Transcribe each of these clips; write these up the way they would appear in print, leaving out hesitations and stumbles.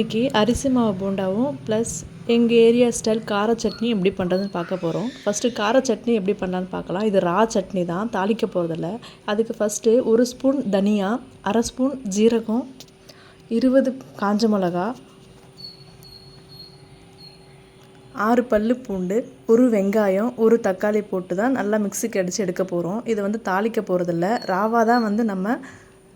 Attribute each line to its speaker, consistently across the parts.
Speaker 1: இன்றைக்கி அரிசி மாவு போண்டாவும் ப்ளஸ் எங்கள் ஏரியா ஸ்டைல் கார சட்னி எப்படி பண்ணுறதுன்னு பார்க்க போகிறோம். ஃபஸ்ட்டு கார சட்னி எப்படி பண்ணலான்னு பார்க்கலாம். இது ரா சட்னி தான், தாளிக்க போகிறதில்ல. அதுக்கு ஃபஸ்ட்டு 1 ஸ்பூன் தனியா, 1/2 ஸ்பூன் ஜீரகம், 20 காஞ்ச மிளகா, 6 பல்லு பூண்டு, 1 வெங்காயம், 1 தக்காளி போட்டு தான் நல்லா மிக்ஸிக்கு அடித்து எடுக்க போகிறோம். இது வந்து தாளிக்க போகிறதில்ல, ராவாக தான் வந்து நம்ம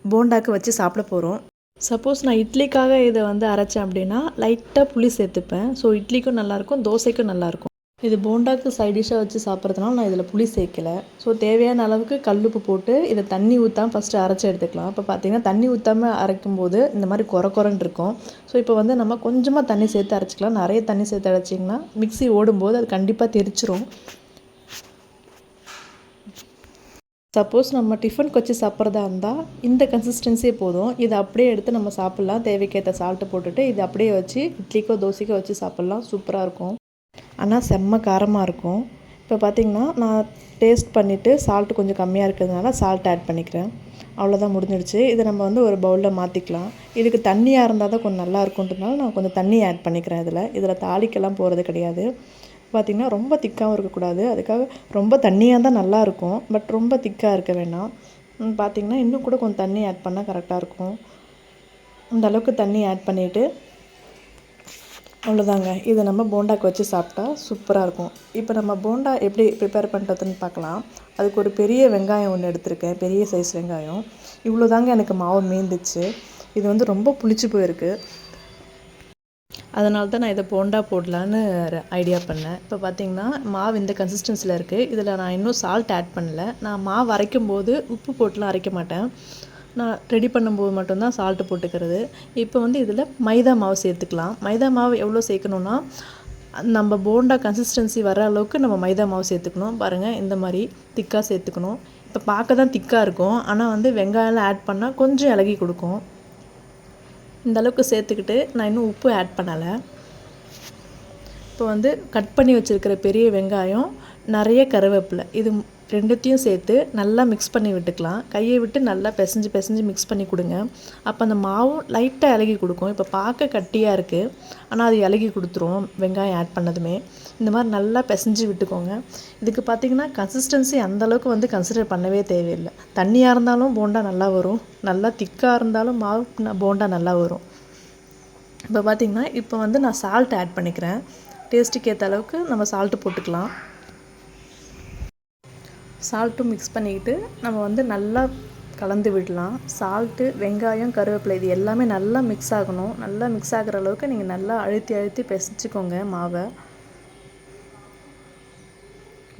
Speaker 1: போண்டாக்கு வச்சு சாப்பிட போகிறோம். சப்போஸ் நான் இட்லிக்காக இதை வந்து அரைச்சேன் அப்படின்னா லைட்டாக புளி சேர்த்துப்பேன். ஸோ இட்லிக்கும் நல்லாயிருக்கும், தோசைக்கும் நல்லாயிருக்கும். இது போண்டாக்கு சைடிஷ்ஷாக வச்சு சாப்பிட்றதுனால நான் இதில் புளி சேர்க்கலை. ஸோ தேவையான அளவுக்கு கல்லுப்பு போட்டு இதை தண்ணி ஊற்றாமல் ஃபஸ்ட்டு அரைச்சி எடுத்துக்கலாம். இப்போ பார்த்திங்கன்னா தண்ணி ஊற்றாமல் அரைக்கும்போது இந்த மாதிரி கொரன்னு இருக்கும். ஸோ இப்போ வந்து நம்ம கொஞ்சமாக தண்ணி சேர்த்து அரைச்சிக்கலாம். நிறைய தண்ணி சேர்த்து அரைச்சிங்கன்னா மிக்ஸி ஓடும்போது அது கண்டிப்பாக தெரிச்சிரும். சப்போஸ் நம்ம டிஃபனுக்கு வச்சு சாப்பிட்றதா இருந்தால் இந்த கன்சிஸ்டன்சியே போதும். இதை அப்படியே எடுத்து நம்ம சாப்பிட்லாம். தேவைக்கேற்ற சால்ட்டு போட்டுட்டு இது அப்படியே வச்சு இட்லிக்கோ தோசைக்கோ வச்சு சாப்பிட்லாம். சூப்பராக இருக்கும். ஆனால் செம்ம காரமாக இருக்கும். இப்போ பார்த்திங்கன்னா நான் டேஸ்ட் பண்ணிவிட்டு சால்ட்டு கொஞ்சம் கம்மியாக இருக்கிறதுனால சால்ட் ஆட் பண்ணிக்கிறேன். அவ்வளோதான், முடிஞ்சிடுச்சு. இதை நம்ம வந்து ஒரு பவுலில் மாற்றிக்கலாம். இதுக்கு தண்ணியாக இருந்தால் தான் கொஞ்சம் நல்லா இருக்குன்றதுனால நான் கொஞ்சம் தண்ணி ஆட் பண்ணிக்கிறேன். இதில் தாளிக்கெல்லாம் போகிறது கிடையாது. பார்த்திங்கன்னா ரொம்ப திக்காகவும் இருக்கக்கூடாது. அதுக்காக ரொம்ப தண்ணியாக தான் நல்லாயிருக்கும், பட் ரொம்ப திக்காக இருக்க வேணாம். பார்த்திங்கன்னா இன்னும் கூட கொஞ்சம் தண்ணி ஆட் பண்ணால் கரெக்டாக இருக்கும். இந்த அளவுக்கு தண்ணி ஆட் பண்ணிவிட்டு அவ்வளோதாங்க. இதை நம்ம போண்டாக்கு வச்சு சாப்பிட்டா சூப்பராக இருக்கும். இப்போ நம்ம போண்டா எப்படி ப்ரிப்பேர் பண்ணுறதுன்னு பார்க்கலாம். அதுக்கு ஒரு பெரிய வெங்காயம் ஒன்று எடுத்திருக்கேன், பெரிய சைஸ் வெங்காயம். இவ்வளோ தாங்க எனக்கு மாவு மீந்துச்சு. இது வந்து ரொம்ப புளிச்சு போயிருக்கு. அதனால தான் நான் இதை போண்டா போடலான்னு ஐடியா பண்ணேன். இப்போ பார்த்திங்கன்னா மாவு இந்த கன்சிஸ்டன்சியில் இருக்குது. இதில் நான் இன்னும் சால்ட் ஆட் பண்ணல. நான் மாவு அரைக்கும் போது உப்பு போட்டுலாம் அரைக்க மாட்டேன். நான் ரெடி பண்ணும்போது மட்டும்தான் சால்ட்டு போட்டுக்கிறது. இப்போ வந்து இதில் மைதா மாவு சேர்த்துக்கலாம். மைதா மாவு எவ்வளோ சேர்க்கணுன்னா நம்ம போண்டா கன்சிஸ்டன்சி வர அளவுக்கு நம்ம மைதா மாவு சேர்த்துக்கணும். பாருங்கள், இந்த மாதிரி திக்காக சேர்த்துக்கணும். இப்போ பார்க்க தான் திக்காக இருக்கும், ஆனால் வந்து வெங்காயம்லாம் ஆட் பண்ணால் கொஞ்சம் இலகி கொடுக்கும். இந்த அளவுக்கு சேர்த்துக்கிட்டு நான் இன்னும் உப்பு ஆட் பண்ணலை. இப்போ வந்து கட் பண்ணி வச்சுருக்கிற பெரிய வெங்காயம், நிறைய கருவேப்பிலை, இது ரெண்டுத்தையும் சேர்த்து நல்லா மிக்ஸ் பண்ணி விட்டுக்கலாம். கையை விட்டு நல்லா பிசைஞ்சு மிக்ஸ் பண்ணி கொடுங்க. அப்போ அந்த மாவும் லைட்டாக இலகி கொடுக்கும். இப்போ பார்க்க கட்டியாக இருக்குது, ஆனால் அது இலகி கொடுத்துரும் வெங்காயம் ஆட் பண்ணதுமே. இந்த மாதிரி நல்லா பிசைஞ்சு விட்டுக்கோங்க. இதுக்கு பார்த்திங்கன்னா கன்சிஸ்டன்சி அந்தளவுக்கு வந்து கன்சிடர் பண்ணவே தேவையில்லை. தண்ணியாக இருந்தாலும் போண்டா நல்லா வரும், நல்லா திக்காக இருந்தாலும் மாவு போண்டா நல்லா வரும். இப்போ பார்த்திங்கன்னா இப்போ வந்து நான் சால்ட் ஆட் பண்ணிக்கிறேன். டேஸ்ட்டுக்கு ஏற்ற அளவுக்கு நம்ம சால்ட்டு போட்டுக்கலாம். சால்ட்டும் மிக்ஸ் பண்ணிக்கிட்டு நம்ம வந்து நல்லா கலந்து விடலாம். சால்ட்டு, வெங்காயம், கருவேப்பிலை இது எல்லாமே நல்லா மிக்ஸ் ஆகணும். நல்லா மிக்ஸ் ஆகிற அளவுக்கு நீங்கள் நல்லா அழுத்தி பிசைச்சிக்கோங்க மாவை.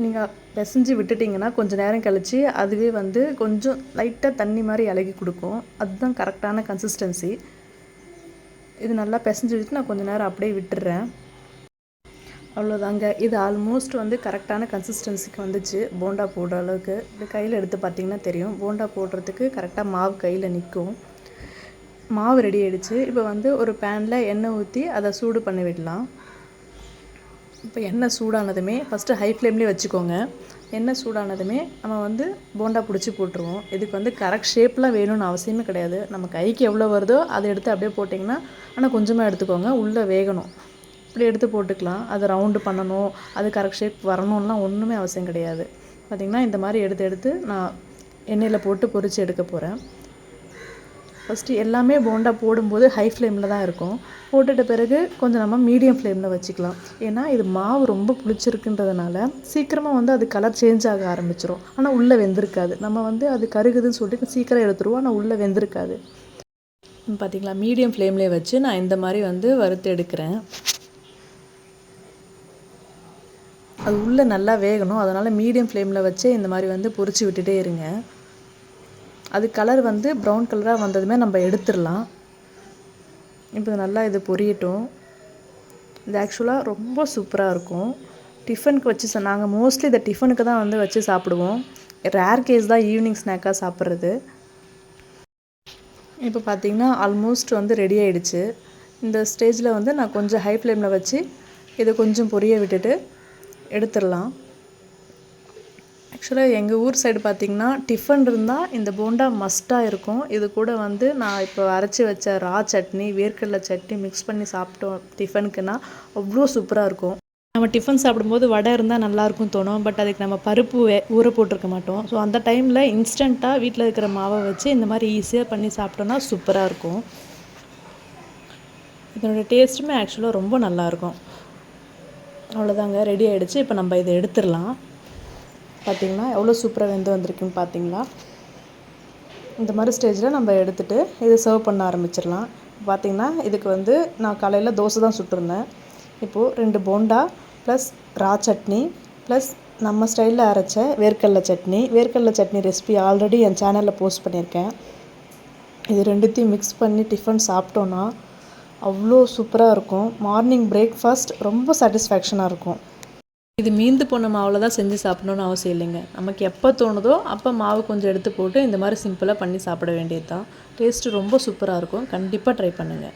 Speaker 1: நீங்கள் பிசைஞ்சு விட்டுட்டிங்கன்னா கொஞ்சம் நேரம் கழித்து அதுவே வந்து கொஞ்சம் லைட்டாக தண்ணி மாதிரி இலகி கொடுக்கும். அதுதான் கரெக்டான கன்சிஸ்டன்சி. இது நல்லா பிசைஞ்சு வச்சுட்டு நான் கொஞ்சம் நேரம் அப்படியே விட்டுடுறேன். அவ்வளோதாங்க. இது ஆல்மோஸ்ட் வந்து கரெக்டான கன்சிஸ்டன்சிக்கு வந்துச்சு. போண்டா போடுற அளவுக்கு இது கையில் எடுத்து பார்த்திங்கன்னா தெரியும். போண்டா போடுறதுக்கு கரெக்டாக மாவு கையில் நிற்கும். மாவு ரெடி ஆகிடுச்சு. இப்போ வந்து ஒரு பேனில் எண்ணெய் ஊற்றி அதை சூடு பண்ணி விடலாம். இப்போ எண்ணெய் சூடானதுமே ஃபஸ்ட்டு ஹை ஃப்ளேம்லேயே வச்சுக்கோங்க. எண்ணெய் சூடானதுமே நம்ம வந்து போண்டா பிடிச்சி போட்டுருவோம். இதுக்கு வந்து கரெக்ட் ஷேப்லாம் வேணும்னு அவசியமே கிடையாது. நம்ம கைக்கு எவ்வளோ வருதோ அதை எடுத்து அப்படியே போட்டிங்கன்னா, ஆனால் கொஞ்சமாக எடுத்துக்கோங்க, உள்ளே வேகணும். இப்படி எடுத்து போட்டுக்கலாம். அது ரவுண்டு பண்ணணும், அது கரெக்ட் ஷேப் வரணும்லாம் ஒன்றுமே அவசியம் கிடையாது. பார்த்திங்கன்னா இந்த மாதிரி எடுத்து நான் எண்ணெயில் போட்டு பொரித்து எடுக்க போகிறேன். ஃபஸ்ட்டு எல்லாமே போண்டா போடும்போது ஹை ஃப்ளேமில் தான் இருக்கும். போட்டுட்ட பிறகு கொஞ்சம் நம்ம மீடியம் ஃப்ளேமில் வச்சுக்கலாம். ஏன்னா இது மாவு ரொம்ப புளிச்சிருக்குன்றதுனால சீக்கிரமாக வந்து அது கலர் சேஞ்ச் ஆக ஆரம்பிச்சிடும். ஆனால் உள்ளே வெந்திருக்காது. நம்ம வந்து அது கருகுதுன்னு சொல்லிட்டு சீக்கிரம் எடுத்துருவோம், ஆனால் உள்ளே வெந்திருக்காது. பார்த்திங்களா, மீடியம் ஃப்ளேம்லேயே வச்சு நான் இந்த மாதிரி வந்து வறுத்து எடுக்கிறேன். அது உள்ளே நல்லா வேகணும், அதனால் மீடியம் ஃப்ளேமில் வச்சு இந்த மாதிரி வந்து பொரிச்சு விட்டுட்டே இருங்க. அது கலர் வந்து ப்ரௌன் கலராக வந்ததுமே நம்ம எடுத்துடலாம். இப்போ நல்லா இது பொரியட்டும். இது ஆக்சுவலாக ரொம்ப சூப்பராக இருக்கும். டிஃபனுக்கு வச்சு நாங்கள் மோஸ்ட்லி இதை டிஃபனுக்கு தான் வந்து வச்சு சாப்பிடுவோம். ரேர் கேஸ் தான் ஈவினிங் ஸ்நாக்காக சாப்பிட்றது. இப்போ பார்த்திங்கன்னா ஆல்மோஸ்ட் வந்து ரெடி ஆகிடுச்சு. இந்த ஸ்டேஜில் வந்து நான் கொஞ்சம் ஹை ஃப்ளேமில் வச்சு இதை கொஞ்சம் பொரிய விட்டுட்டு எடுத்துடலாம். ஆக்சுவலாக எங்கள் ஊர் சைடு பார்த்திங்கன்னா டிஃபன் இருந்தால் இந்த போண்டா மஸ்ட்டாக இருக்கும். இது கூட வந்து நான் இப்போ அரைச்சி வச்ச ரா சட்னி, வேர்க்கடலை சட்னி மிக்ஸ் பண்ணி சாப்பிட்டோம் டிஃபனுக்குன்னா அவ்வளோ சூப்பராக இருக்கும். நம்ம டிஃபன் சாப்பிடும்போது வடை இருந்தால் நல்லாயிருக்கும் தோணும். பட் அதுக்கு நம்ம பருப்பு ஊற போட்டிருக்க மாட்டோம். ஸோ அந்த டைமில் இன்ஸ்டண்ட்டாக வீட்டில் இருக்கிற மாவை வச்சு இந்த மாதிரி ஈஸியாக பண்ணி சாப்பிட்டோன்னா சூப்பராக இருக்கும். இதனோட டேஸ்ட்டுமே ஆக்சுவலாக ரொம்ப நல்லாயிருக்கும். அவ்வளோதாங்க, ரெடி ஆகிடுச்சு. இப்போ நம்ம இதை எடுத்துடலாம். பார்த்திங்களா எவ்வளோ சூப்பராக வெந்து வந்திருக்குன்னு பார்த்தீங்களா? இந்த மாதிரி ஸ்டேஜில் நம்ம எடுத்துகிட்டு இதை சர்வ் பண்ண ஆரம்பிச்சிடலாம். பார்த்திங்கன்னா இதுக்கு வந்து நான் காலையில் தோசை தான் சுட்டிருந்தேன். இப்போது 2 போண்டா ப்ளஸ் ரா சட்னி ப்ளஸ் நம்ம ஸ்டைலில் அரைச்ச வேர்க்கடலை சட்னி ரெசிபி ஆல்ரெடி என் சேனலில் போஸ்ட் பண்ணியிருக்கேன். இது ரெண்டுத்தையும் மிக்ஸ் பண்ணி டிஃபன் சாப்பிட்டோன்னா அவ்வளோ சூப்பராக இருக்கும். மார்னிங் பிரேக்ஃபாஸ்ட் ரொம்ப சாட்டிஸ்ஃபேக்ஷனாக இருக்கும். இது மீந்து போன மாவில் தான் செஞ்சு சாப்பிடணுன்னு அவசியம் இல்லைங்க. நமக்கு எப்போ தோணுதோ அப்போ மாவு கொஞ்சம் எடுத்து போட்டு இந்த மாதிரி சிம்பிளாக பண்ணி சாப்பிட வேண்டியது தான். டேஸ்ட்டு ரொம்ப சூப்பராக இருக்கும். கண்டிப்பாக ட்ரை பண்ணுங்கள்.